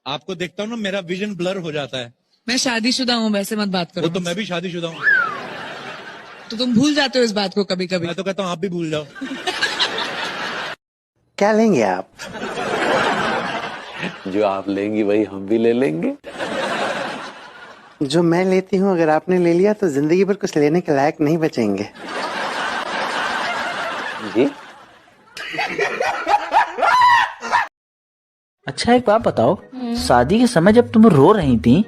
आपको देखता हूँ ना मेरा विजन ब्लर हो जाता है। मैं शादीशुदा हूँ, वैसे मत बात करो। वो तो मैं भी शादीशुदा हूँ। तो तुम भूल जाते हो इस बात को कभी कभी। मैं तो कहता हूँ आप भी भूल जाओ। क्या लेंगे आप? जो आप लेंगी वही हम भी ले लेंगे। जो मैं लेती हूँ अगर आपने ले लिया तो जिंदगी भर कुछ लेने के लायक नहीं बचेंगे। जी अच्छा एक बात बताओ, शादी के समय जब तुम रो रही थी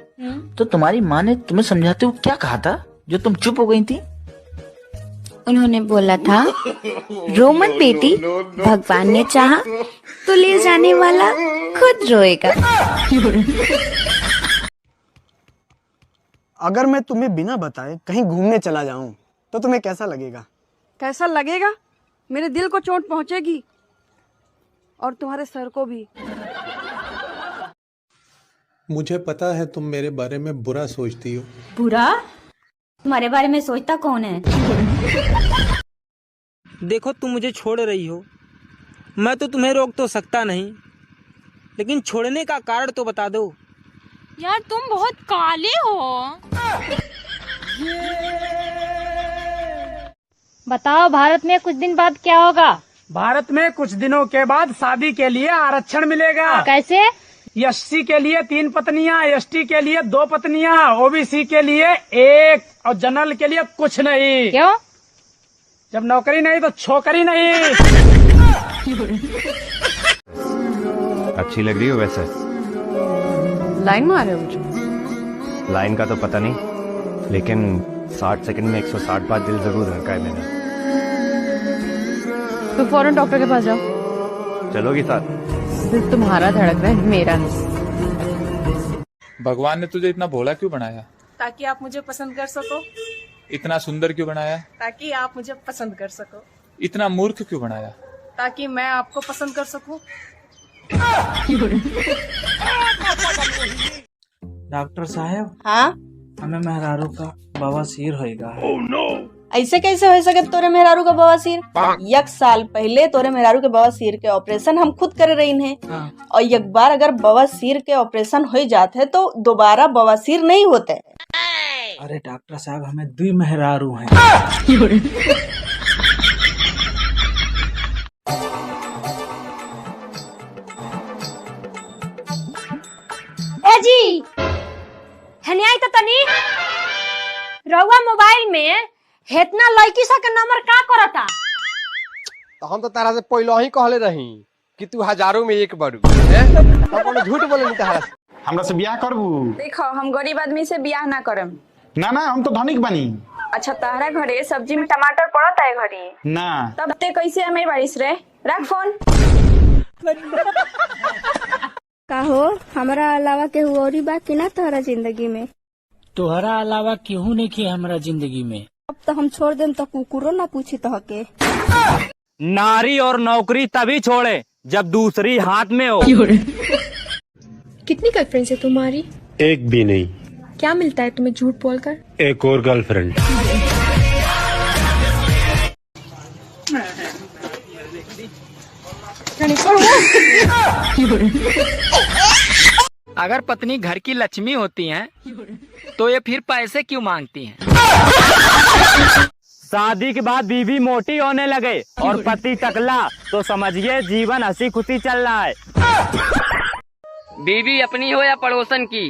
तो तुम्हारी माँ ने तुम्हें समझाते हुए क्या कहा था जो तुम चुप हो गई थी? उन्होंने बोला था, रो मत बेटी, भगवान ने चाहा तो ले जाने वाला खुद रोएगा। अगर मैं तुम्हें बिना बताए कहीं घूमने चला जाऊं तो तुम्हें कैसा लगेगा? कैसा लगेगा? मेरे दिल को चोट पहुंचेगी और तुम्हारे सर को भी। मुझे पता है तुम मेरे बारे में बुरा सोचती हो। बुरा? तुम्हारे बारे में सोचता कौन है? देखो तुम मुझे छोड़ रही हो, मैं तो तुम्हें रोक तो सकता नहीं, लेकिन छोड़ने का कारण तो बता दो। यार तुम बहुत काले हो। बताओ भारत में कुछ दिन बाद क्या होगा? भारत में कुछ दिनों के बाद शादी के लिए आरक्षण मिलेगा। कैसे? एससी के लिए 3 पत्नियां, एसटी के लिए 2 पत्नियां, ओबीसी के लिए 1 और जनरल के लिए कुछ नहीं। क्यों? जब नौकरी नहीं तो छोकरी नहीं। अच्छी लग रही हो वैसे। लाइन मारे हो मुझे? लाइन का तो पता नहीं, लेकिन 60 सेकंड में 160 बार दिल जरूर धड़का है मैंने। तो फौरन डॉक्टर के पास जाओ। चलोगी साथ? दिल तुम्हारा धड़क रहा है, मेरा नहीं। भगवान ने तुझे इतना भोला क्यों बनाया? ताकि आप मुझे पसंद कर सको। इतना सुंदर क्यों बनाया? ताकि आप मुझे पसंद कर सको। इतना मूर्ख क्यों बनाया? ताकि मैं आपको पसंद कर सकूं। डॉक्टर साहब, हाँ, हमें मेहरारू का बवासीर होएगा। oh, no. ऐसे कैसे हो सके तोरे मेहरारू का बवासीर? 1 साल पहले तोरे मेहरारू के बवासीर के ऑपरेशन हम खुद कर रही हैं। हाँ। और एक बार अगर बवासीर के ऑपरेशन हो जाते है तो दोबारा बवासीर नहीं होते। अरे डॉक्टर साहब, हमें 2 मेहरारू हैं। ए जी, हनियाई तो तनी रउआ मोबाइल में हेतना लड़की सा के नंबर का करता? तो हम तो तारा से पहले ही कहले रही कि तू हजारों में एक बारू है। झूठ बोले नहीं तारा से। हमरा से ब्याह करबू? देखो, हम गरीब आदमी से ब्याह ना करम। ना ना, हम तो धनिक बनी। अच्छा, तारा घरे सब्जी में टमाटर पड़ता है घरे ना? तब ते कैसे हमें बारिश रे? रख फोन। का हो, हमारा अलावा केहू औरी बा कि ना तोहरा जिंदगी में? तोहरा अलावा केहू नहीं की हमारा जिंदगी में। अब तो हम छोड़ देम तो कुकुरो ना पूछी तो के। नारी और नौकरी तभी छोड़े जब दूसरी हाथ में हो। कितनी गर्लफ्रेंड्स है तुम्हारी? एक भी नहीं। क्या मिलता है तुम्हें झूठ बोलकर? एक और गर्लफ्रेंड। अगर पत्नी घर की लक्ष्मी होती हैं, तो ये फिर पैसे क्यों मांगती हैं? शादी के बाद बीवी मोटी होने लगे और पति टकला तो समझिए जीवन हंसी खुशी चल रहा है। बीवी अपनी हो या पड़ोसन की,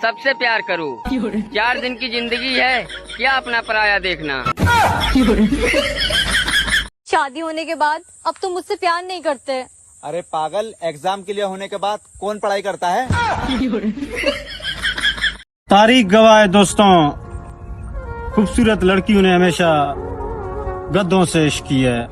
सबसे प्यार करो। 4 दिन की जिंदगी है, क्या अपना पराया देखना। शादी होने के बाद अब तुम मुझसे प्यार नहीं करते। अरे पागल, एग्जाम के लिए होने के बाद कौन पढ़ाई करता है? तारीख गवाह है दोस्तों, खूबसूरत लड़कियों ने हमेशा गद्दों से इश्क किया है।